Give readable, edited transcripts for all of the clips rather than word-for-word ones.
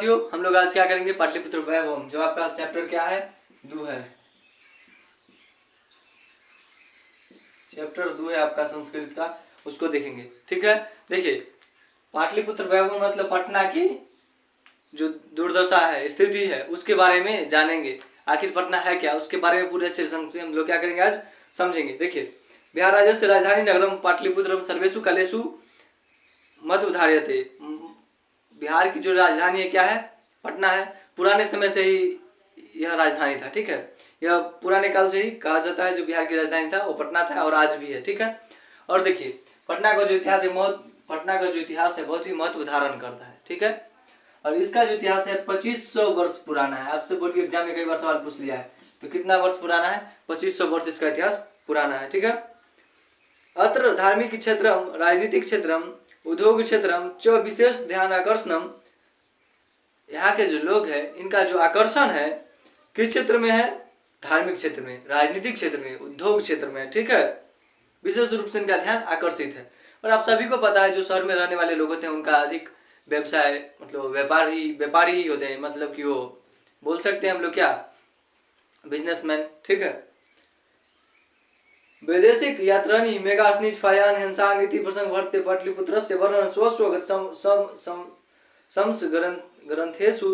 साथियों, हम लोग आज क्या करेंगे, पाटलिपुत्र वैभवम, जो आपका चैप्टर क्या है, 2 है। चैप्टर 2 है आपका संस्कृत का, उसको देखेंगे। ठीक है, देखिए पाटलिपुत्र वैभवम मतलब पटना की जो दुर्दशा है, स्थिति है, उसके बारे में जानेंगे। आखिर पटना है क्या, उसके बारे में पूरे अच्छे ढंग से हम लोग क्या करेंगे, आज समझेंगे। देखिए, बिहार राज्य से राजधानी नगरम पाटलिपुत्रम सर्वेशु कलेशु मत उधार्यते। बिहार की जो राजधानी है क्या है, पटना है। पुराने समय से ही यह राजधानी था। ठीक है, यह पुराने काल से ही कहा जाता है जो बिहार की राजधानी था वो पटना था और आज भी है। ठीक है, और देखिए पटना का जो इतिहास है बहुत ही महत्व धारण करता है। ठीक है, और इसका जो इतिहास है 2500 वर्ष पुराना है। आपसे बोर्ड के एग्जाम में कई बार सवाल पूछ लिया है, तो कितना वर्ष पुराना है, 2500 वर्ष इसका इतिहास पुराना है। ठीक है, अत्र धार्मिक क्षेत्रम, राजनीतिक क्षेत्रम, उद्योग क्षेत्रम च विशेष ध्यान आकर्षणम। यहाँ के जो लोग हैं इनका जो आकर्षण है किस क्षेत्र में है, धार्मिक क्षेत्र में, राजनीतिक क्षेत्र में, उद्योग क्षेत्र में। ठीक है, विशेष रूप से इनका ध्यान आकर्षित है। और आप सभी को पता है जो शहर में रहने वाले लोग होते हैं उनका अधिक व्यवसाय मतलब व्यापारी ही होते हैं, मतलब कि वो बोल सकते हैं हम लोग क्या, बिजनेसमैन। ठीक है, वैदेशिक यात्रानी मेगास्निज फायान हेंसांग इति प्रसंग भरते पाटलिपुत्रस्य वर्णन स्वस्व ग्रंथेषु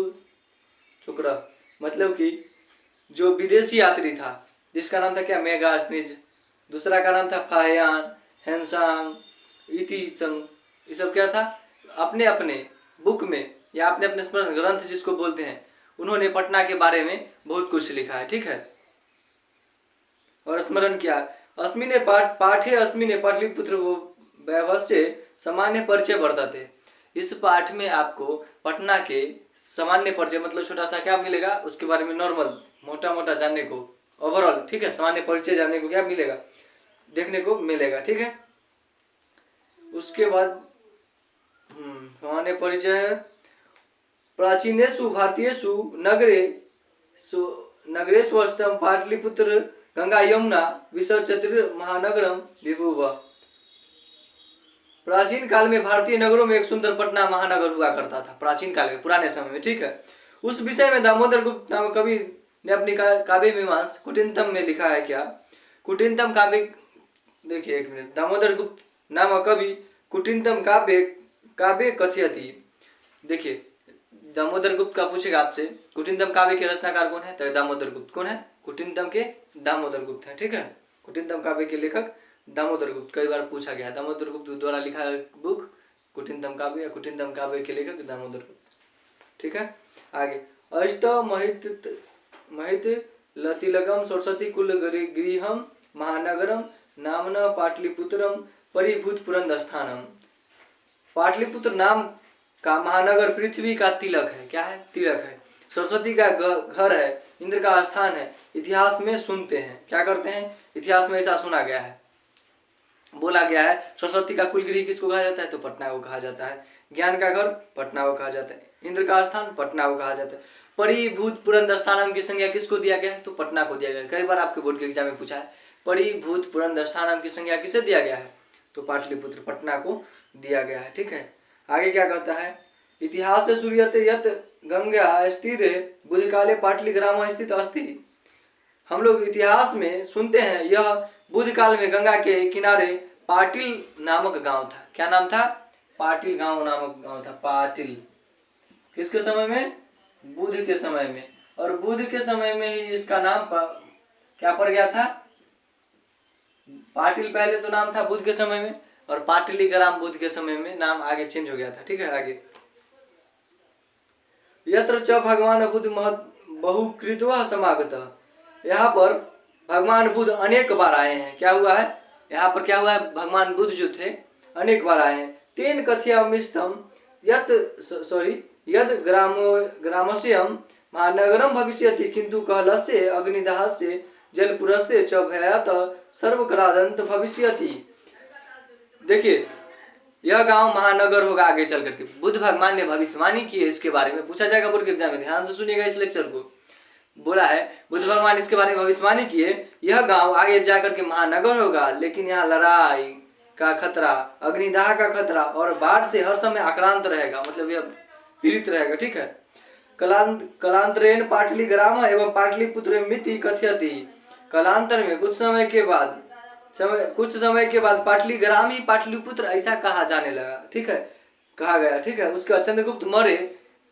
चुक्र। मतलब कि जो विदेशी यात्री था जिसका नाम था क्या, मेगास्निज, दूसरा का नाम था फायान, हेंसांग, इति संग, ये सब क्या था, अपने अपने बुक में या अपने अपने स्मरण ग्रंथ जिसको बोलते हैं, उन्होंने पटना के बारे में बहुत कुछ लिखा है। ठीक है, और स्मरण क्या, अस्मिने पाठे अस्मिने पाटलिपुत्र वैभवस्य सामान्य परिचय वर्तते। इस पाठ में आपको पटना के सामान्य परिचय मतलब छोटा सा क्या मिलेगा, उसके बारे में नॉर्मल मोटा मोटा जानने को, ओवरऑल। ठीक है, सामान्य परिचय जानने को क्या मिलेगा, देखने को मिलेगा। ठीक है, उसके बाद सामान्य परिचय है प्राचीनेषु भारतीयेषु नगरेषु अष्टम पाटलिपुत्र गंगा यमुना विसर्जतिर महानगरम विभुव। प्राचीन काल में भारतीय नगरों में एक सुंदर पटना महानगर हुआ करता था, प्राचीन काल में, पुराने समय में। ठीक है, उस विषय में दामोदर गुप्त नामक कवि ने अपनी काव्य मीमांस कुटिनतम में लिखा है। क्या, कुटिनतम काव्य, देखिए एक मिनट, दामोदर गुप्त नामक कवि कुटिनतम काव्य कथयति। देखिए दामोदर गुप्त का पूछेगा आपसे, कुटिनतम काव्य के रचनाकार कौन है, तो दामोदर गुप्त। कौन है, कुटिनतम के दामोदर गुप्त है। ठीक है, कुटिनतम काव्य के लेखक दामोदर गुप्त, कई बार पूछा गया, दामोदर गुप्त द्वारा लिखा बुक कुटिनतम काव्य, या कुटिनतम काव्य के लेखक दामोदर गुप्त। ठीक है, आगे अष्ट महित लतिलकम सरस्वती कुल गृहम महानगरम नामना पाटलिपुत्रम परिभूत पुरंदस्थानम। पाटलिपुत्र नाम का महानगर पृथ्वी का तिलक है। क्या है, तिलक है, सरस्वती का घर है, इंद्र का स्थान है। इतिहास में सुनते हैं, क्या करते हैं, इतिहास में ऐसा सुना गया है, बोला गया है, सरस्वती का कुलगृह किसको कहा जाता है, तो पटना को कहा जाता है। ज्ञान का घर पटना को कहा जाता है, इंद्र का स्थान पटना को कहा जाता है। परिभूत पुरंदस्थानम की संज्ञा किसको दिया गया है, तो पटना को दिया गया है। कई बार आपके बोर्ड के एग्जाम में पूछा है, परिभूत पुरंदस्थानम की संज्ञा किसे दिया गया है, तो पाटलिपुत्र पटना को दिया गया है। ठीक है, आगे क्या कहता है, इतिहास से सूर्यते यत गंगा स्थिर बुधकाले पाटली ग्राम स्थित अस्ति। हम लोग इतिहास में सुनते हैं यह बुध काल में गंगा के किनारे पाटिल नामक गांव था। क्या नाम था, पाटिल गांव नामक गांव था। पाटिल किसके समय में, बुध के समय में, और बुध के समय में ही इसका नाम क्या पड़ गया था, पाटिल पहले तो नाम था बुध के समय में, और पाटली ग्राम बुध के समय में नाम आगे चेंज हो गया था। ठीक है, आगे यत्र च भगवान बुध बहुकृत्वा समागतः। यहाँ पर भगवान बुद्ध अनेक बार आए हैं। क्या हुआ है, यहाँ पर क्या हुआ है, भगवान बुद्ध जो थे अनेक बार आए हैं। तेन कथयामिष्टम यद ग्रामस्यम महानगरम भविष्यति किंतु कहलस्य अग्निदाहस्य जलपुरस्य च भयात सर्वकरादंत भविष्यति। देखिए यह गांव महानगर होगा आगे चल करके, बुद्ध भगवान ने भविष्यवाणी की है, इसके बारे में पूछा जाएगा बोर्ड के एग्जाम में, ध्यान से सुनिएगा इस लेक्चर को। बोला है बुद्ध भगवान इसके बारे में भविष्यवाणी किए, यह गांव आगे जाकर के महानगर होगा, लेकिन यहाँ लड़ाई का खतरा, अग्निदाह का खतरा और बाढ़ से हर समय आक्रांत रहेगा, मतलब यह पीड़ित रहेगा। ठीक है, कलांतरेण पाटलीग्राम एवं पाटलिपुत्र मिति कथयति। कालांतर में कुछ समय के बाद पाटलीग्राम ही पाटलिपुत्र ऐसा कहा जाने लगा, ठीक है, कहा गया, ठीक है। उसके बाद चंद्रगुप्त मौर्य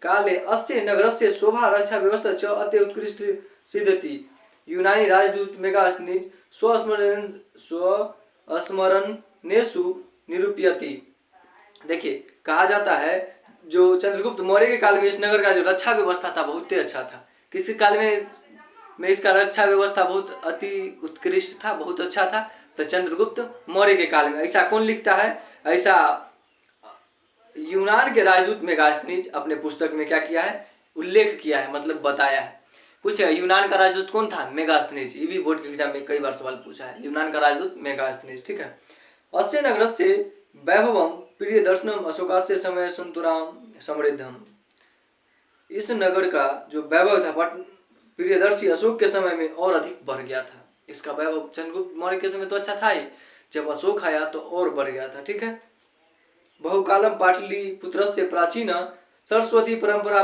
काले अस्य नगरस्य शोभा रक्षा व्यवस्था च अति उत्कृष्ट सिद्धति। यूनानी राजदूत मेगास्थनीज स्वस्मरणेषु निरूपयति। देखिए, कहा जाता है जो चंद्रगुप्त मौर्य के काल में इस नगर का जो रक्षा व्यवस्था था बहुत ही अच्छा था। किसी काल में इसका रक्षा व्यवस्था बहुत अति उत्कृष्ट था, बहुत अच्छा था, तो चंद्रगुप्त मौर्य के काल में। ऐसा कौन लिखता है? ऐसा यूनान के राजदूत मेगास्थनीज अपने पुस्तक में क्या किया है? उल्लेख किया है, मतलब बताया है। पूछे यूनान का राजदूत कौन था? मेगास्थनीज। ये भी बोर्ड के एग्जाम में कई बार सवाल पूछा है। यूनान का राजदूत मेगास्थनीज, ठीक है। अस्य नगरस्य वैभवम प्रिय दर्शनम अशोकास्य समय संतुराम समृद्धम। इस नगर का जो वैभव था प्रियदर्शी अशोक के समय में और अधिक बढ़ गया था। इसका वैभव चंद्रगुप्त मौर्य के समय तो अच्छा था ही, जब अशोक आया तो और बढ़ गया था, ठीक है। बहुकालम पाटलिपुत्रस्य प्राचीन सरस्वती परंपरा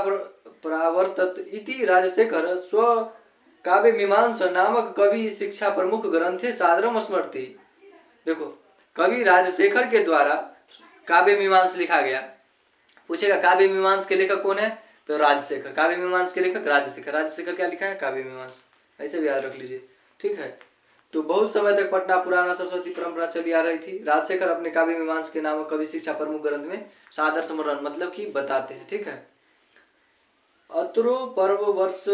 प्रावर्तत इति राजशेखर स्व काव्य मीमांसा नामक कवि शिक्षा प्रमुख ग्रंथे सादरम स्मरति। देखो, कवि राजशेखर के द्वारा काव्य मीमांस लिखा गया। पूछेगा काव्य मीमांस के लेखक कौन है? तो राजशेखर। काव्य मीमांस के लेखक राजशेखर। राजशेखर क्या लिखा है? काव्य मीमांस। ऐसे भी याद रख लीजिए, ठीक है। तो बहुत समय तक पटना पुराना सरस्वती परंपरा चली आ रही थी। राजशेखर अपने काव्य मीमांस के नामक कवि शिक्षा प्रमुख ग्रंथ में सादर स्मरण मतलब कि बताते हैं, ठीक है। अत्रो पर्व वर्ष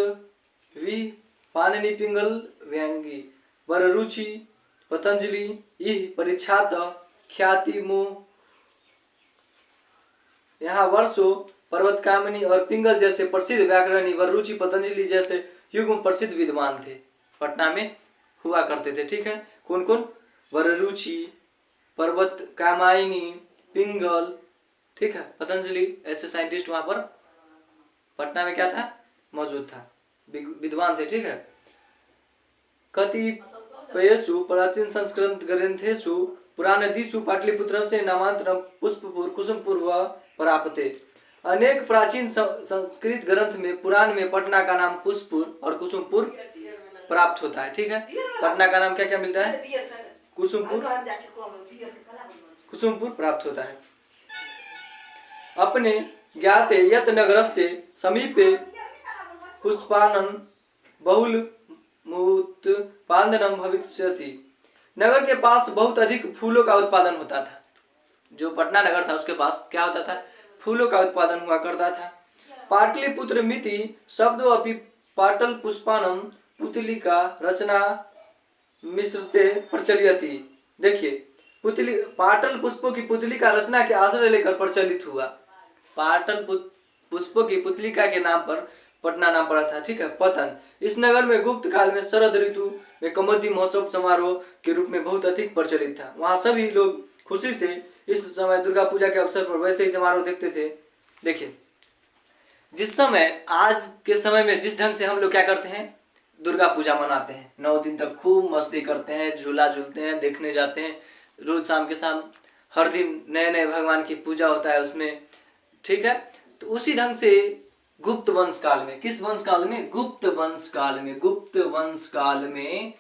वि पाणिनि पिंगल व्यंगी वररुचि पतंजलि इह परीक्षात ख्याति मुँह। यहाँ वर्षों पर्वत कामिनी और पिंगल जैसे प्रसिद्ध व्याकरणी वररुचि पतंजलि जैसे युग प्रसिद्ध विद्वान थे, पटना में हुआ करते थे, ठीक है। कौन कौन? वररुचि, पर्वत कामायनी, पिंगल, ठीक है, पतंजलि, ऐसे साइंटिस्ट वहां पर पटना में क्या था? मौजूद था, विद्वान थे, ठीक है। कतिपयेषु प्राचीन संस्कृत ग्रंथेषु पुराणदिषु पाटलिपुत्रस्य नामांतरं पुष्पपुर कुसुमपुर व प्राप्ते। अनेक प्राचीन संस्कृत ग्रंथ में पुराण में पटना का नाम पुष्पपुर और कुसुमपुर प्राप्त होता है, ठीक है। पटना का नाम क्या क्या मिलता है? कुसुमपुर प्राप्त होता है। अपने ज्ञाते यत नगरस्य समीपे पुष्पानन बहुल उत्पादनम भविष्यति। नगर के पास बहुत अधिक फूलों का उत्पादन होता था। जो पटना नगर था उसके पास क्या होता था? फूलों का उत्पादन हुआ करता था। पाटलिपुत्र मिति शब्दों अपि पाटल पुष्पानम पुतलिका रचना मिश्रते प्रचलियति। देखिए, पाटल पुष्पों की पुतली का रचना के आश्रय लेकर प्रचलित हुआ। पाटल पुष्पों की पुतलिका के नाम पर पटना नाम पड़ा था, ठीक है। पतन, इस नगर में गुप्त काल में शरद ऋतु में कमोदी महोत्सव समारोह के रूप में बहुत अधिक प्रचलित था। वहाँ सभी लोग खुशी से इस समय दुर्गा पूजा के अवसर पर वैसे ही समारोह देखते थे। देखिए, जिस समय आज के समय में जिस ढंग से हम लोग क्या करते हैं? दुर्गा पूजा मनाते हैं, 9 दिन तक खूब मस्ती करते हैं, झूला झूलते हैं, देखने जाते हैं, रोज शाम के शाम हर दिन नए नए भगवान की पूजा होता है उसमें, ठीक है। तो उसी ढंग से गुप्त वंश काल में, किस वंश काल में? गुप्त वंश काल में। गुप्त वंश काल में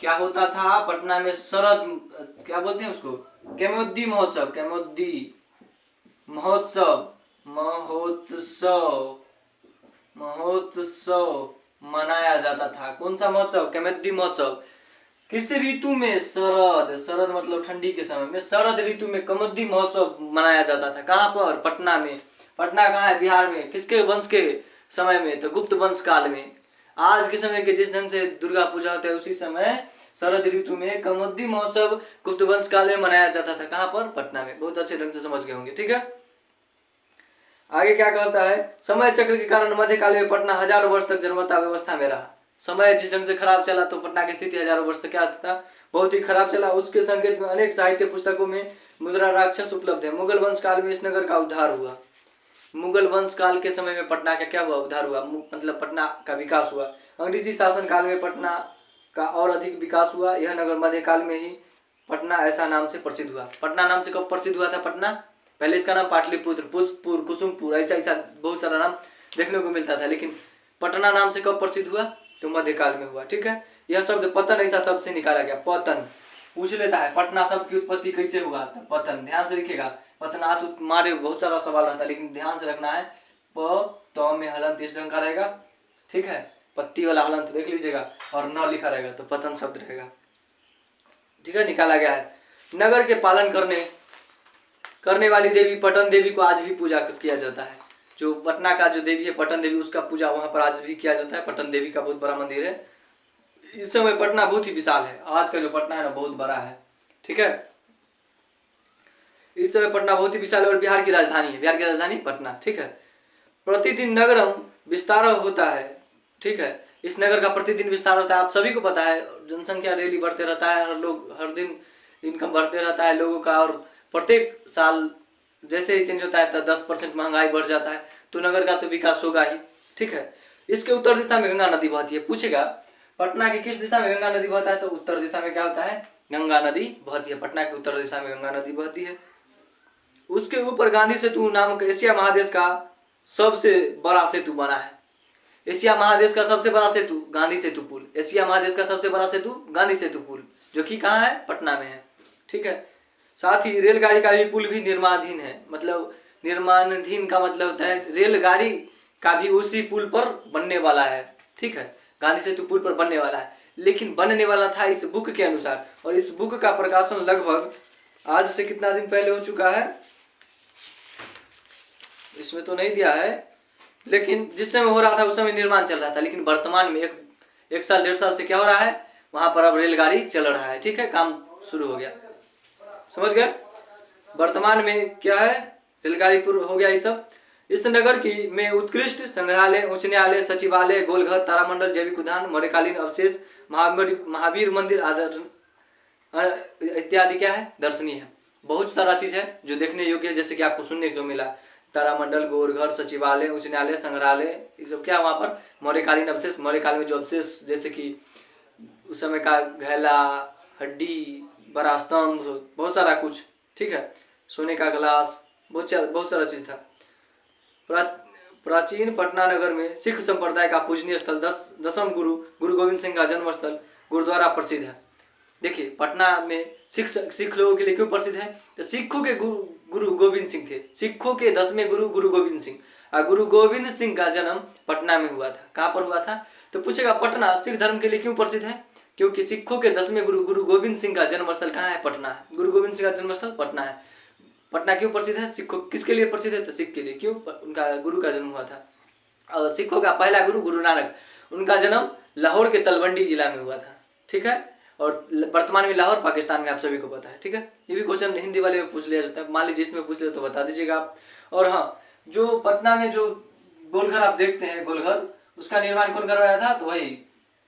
क्या होता था? पटना में शरद, क्या बोलते हैं उसको? कैमोद्दी महोत्सव। कैमोद्दी महोत्सव महोत्सव महोत्सव मनाया जाता था। कौन सा महोत्सव? कैमोद्दी महोत्सव। किस ऋतु में? शरद। शरद मतलब ठंडी के समय में। शरद ऋतु में कैमोद्दी महोत्सव मनाया जाता था। कहाँ पर? पटना में। पटना कहाँ है? बिहार में। किसके वंश के समय में? तो गुप्त वंश काल में। आज के समय के जिस ढंग से दुर्गा पूजा होता है उसी समय शरद ऋतु में कैमोद्दी महोत्सव गुप्त वंश काल में मनाया जाता था। कहाँ पर? पटना में। बहुत अच्छे ढंग से समझ गए होंगे, ठीक है। आगे क्या कहता है? समय चक्र के कारण मध्यकाल में पटना हजारों वर्ष तक जन्मता व्यवस्था में रहा। समय जिस ढंग से खराब चला तो पटना की स्थिति हजारों वर्ष तक क्या था? बहुत ही खराब चला। उसके संकेत में अनेक साहित्य पुस्तकों में मुद्रा राक्षस उपलब्ध है। मुगल वंश काल में इस नगर का उद्धार हुआ। मुगल वंश काल के समय में पटना का क्या हुआ? उद्धार हुआ, मतलब पटना का विकास हुआ। अंग्रेजी शासन काल में पटना का और अधिक विकास हुआ। यह नगर मध्यकाल में ही पटना ऐसा नाम से प्रसिद्ध हुआ। पटना नाम से कब प्रसिद्ध हुआ था? पटना पहले इसका नाम पाटलिपुत्र, पुष्पपुर, कुसुमपुर, ऐसा ऐसा बहुत सारा नाम देखने को मिलता था, लेकिन पटना नाम से कब प्रसिद्ध हुआ? तो मध्यकाल में हुआ। ठीक है, यह शब्द पतन ऐसा शब्द से निकाला गया। पतन पूछ लेता है पटना शब्द की उत्पत्ति कैसे हुआ? तो पतन, ध्यान से लिखिएगा। पतना तो मारे बहुत सारा सवाल रहता है, लेकिन ध्यान से रखना है। प त में हलंत इस ढंग का रहेगा। ठीक है, पत्ती वाला हलंत देख लीजिएगा, और न लिखा रहेगा तो पतन शब्द रहेगा। ठीक है, निकाला गया है। नगर के पालन करने वाली देवी पटन देवी को आज भी पूजा किया जाता है। जो पटना का जो देवी है पटन देवी, उसका पूजा वहाँ पर आज भी किया जाता है। पटन देवी का बहुत बड़ा मंदिर है। इस समय पटना बहुत ही विशाल है। आज का जो पटना है ना बहुत बड़ा है। ठीक है, इस समय पटना बहुत ही विशाल है और बिहार की राजधानी है। बिहार की राजधानी पटना। ठीक है, प्रतिदिन नगरम विस्तार होता है। ठीक है, इस नगर का प्रतिदिन विस्तार होता है। आप सभी को पता है, जनसंख्या डेली बढ़ते रहता है, हर दिन इनकम बढ़ते रहता है लोगों का, और प्रत्येक साल जैसे ही चेंज होता है तो 10% महंगाई बढ़ जाता है, तो नगर का तो विकास होगा ही। ठीक है, इसके उत्तर दिशा में गंगा नदी बहती है। पूछेगा पटना की किस दिशा में गंगा नदी बहता है? तो उत्तर दिशा में क्या होता है? गंगा नदी बहती है। पटना की उत्तर दिशा में गंगा नदी बहती है। उसके ऊपर गांधी सेतु नामक एशिया महादेश का सबसे बड़ा सेतु बना है। एशिया महादेश का सबसे बड़ा सेतु गांधी सेतु पुल। एशिया महादेश का सबसे बड़ा सेतु गांधी सेतु पुल, जो कि कहाँ है? पटना में है। ठीक है, साथ ही रेलगाड़ी का भी पुल भी निर्माणाधीन है। मतलब निर्माणाधीन का मतलब होता है रेलगाड़ी का भी उसी पुल पर बनने वाला है। ठीक है, गांधी सेतु पुल पर बनने वाला है, लेकिन बनने वाला था इस बुक के अनुसार, और इस बुक का प्रकाशन लगभग आज से कितना दिन पहले हो चुका है, इसमें तो नहीं दिया है, लेकिन जिस समय हो रहा था उस समय निर्माण चल रहा था। लेकिन वर्तमान में एक साल 1.5 साल से क्या हो रहा है? वहां पर अब रेलगाड़ी चल रहा है। ठीक है, काम शुरू हो गया। समझ गए? वर्तमान में क्या है? रेलगाड़ी पूर्ण हो गया ये सब। इस नगर की में उत्कृष्ट संग्रहालय, उच्च न्यायालय, सचिवालय, गोलघर, तारामंडल, जैविक उद्यान, मौर्यकालीन अवशेष, महावीर मंदिर आदि इत्यादि क्या है? दर्शनीय है। बहुत सारा चीज है जो देखने योग्य है, जैसे कि आपको सुनने को मिला तारामंडल, गोलघर, सचिवालय, उच्च न्यायालय, संग्रहालय, ये सब क्या वहाँ पर? मौर्यकालीन अवशेष। मौर्यकाल में जो अवशेष, जैसे कि उस समय का घैला, हड्डी, बड़ा स्तंभ, बहुत सारा कुछ। ठीक है, सोने का ग्लास, बहुत सारा चीज था। प्राचीन पटना नगर में सिख संप्रदाय का पूजनीय स्थल दसम गुरु गोविंद सिंह का जन्म स्थल गुरुद्वारा प्रसिद्ध है। देखिए पटना में सिख लोगों के लिए क्यों प्रसिद्ध है? तो सिखों के गुरु गोविंद सिंह थे। सिखों के 10वें गुरु गोविंद सिंह, और गुरु गोविंद सिंह का जन्म पटना में हुआ था। कहाँ पर हुआ था? तो पूछेगा पटना सिख धर्म के लिए क्यों प्रसिद्ध है? क्योंकि सिखों के 10वें गुरु गोविंद सिंह का जन्मस्थल कहाँ है? पटना है। गुरु गोविंद सिंह का जन्मस्थल पटना है। पटना क्यों प्रसिद्ध है? सिखों किसके लिए प्रसिद्ध है? तो सिख के लिए। क्यों? उनका गुरु का जन्म हुआ था। और सिखों का पहला गुरु नानक, उनका जन्म लाहौर के तलवंडी जिला में हुआ था। ठीक है, और वर्तमान में लाहौर पाकिस्तान में, आप सभी को पता है। ठीक है, ये भी क्वेश्चन हिंदी वाले में पूछ लिया जाता है, मान लीजिए इसमें पूछ ले तो बता दीजिएगा आप। और हाँ, जो पटना में जो गोलघर आप देखते हैं, गोलघर, उसका निर्माण कौन करवाया था? तो वही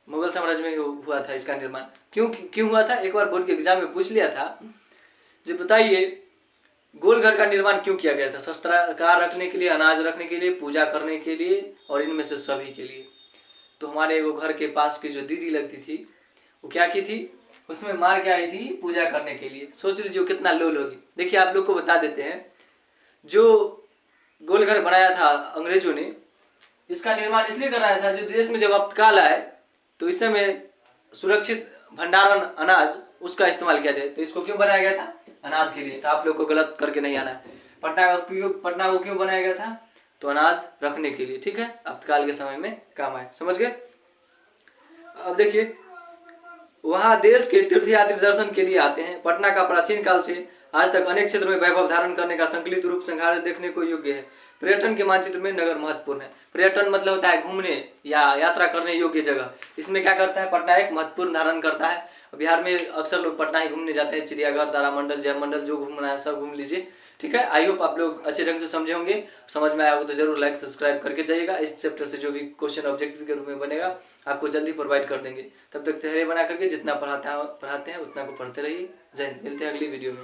मुगल साम्राज्य में हुआ था इसका निर्माण। क्यों हुआ था? एक बार बोर्ड के एग्जाम में पूछ लिया था। जो बताइए गोलघर का निर्माण क्यों किया गया था? शस्त्रागार रखने के लिए, अनाज रखने के लिए, पूजा करने के लिए, और इनमें से सभी के लिए। तो हमारे वो घर के पास की जो दीदी लगती थी, वो क्या की थी? उसमें मार के आई थी पूजा करने के लिए। सोच लीजिए वो कितना लोल होगी। देखिए आप लोग को बता देते हैं, जो गोलघर बनाया था अंग्रेजों ने, इसका निर्माण इसलिए कराया था, जो देश में जब आपातकाल आए तो इस समय सुरक्षित भंडारण अनाज उसका इस्तेमाल किया जाए। तो इसको क्यों बनाया गया था? अनाज के लिए। तो आप लोग को गलत करके नहीं आना है। पटना को क्यों बनाया गया था? तो अनाज रखने के लिए। ठीक है, आपातकाल के समय में काम आए। समझ गए? अब देखिए वहाँ देश के तीर्थयात्री दर्शन के लिए आते हैं। पटना का प्राचीन काल से आज तक अनेक क्षेत्रों में वैभव धारण करने का संकलित रूप संग्रहालय देखने को योग्य है। पर्यटन के मानचित्र में नगर महत्वपूर्ण है। पर्यटन मतलब होता है घूमने या यात्रा करने योग्य जगह। इसमें क्या करता है? पटना एक महत्वपूर्ण धारण करता है। बिहार में अक्सर लोग पटना ही घूमने जाते हैं। चिड़ियाघर, तारामंडल, जयमंडल, जो घूमना है सब घूम लीजिए। ठीक है, आई होप आप लोग अच्छे ढंग से समझे होंगे। समझ में आया हो तो जरूर लाइक सब्सक्राइब करके जाइएगा। इस चैप्टर से जो भी क्वेश्चन ऑब्जेक्टिव के रूप में बनेगा आपको जल्दी प्रोवाइड कर देंगे। तब तक तैयारी बना करके जितना पढ़ाते हैं उतना को पढ़ते रहिए। जय हिंद। मिलते हैं अगली वीडियो में।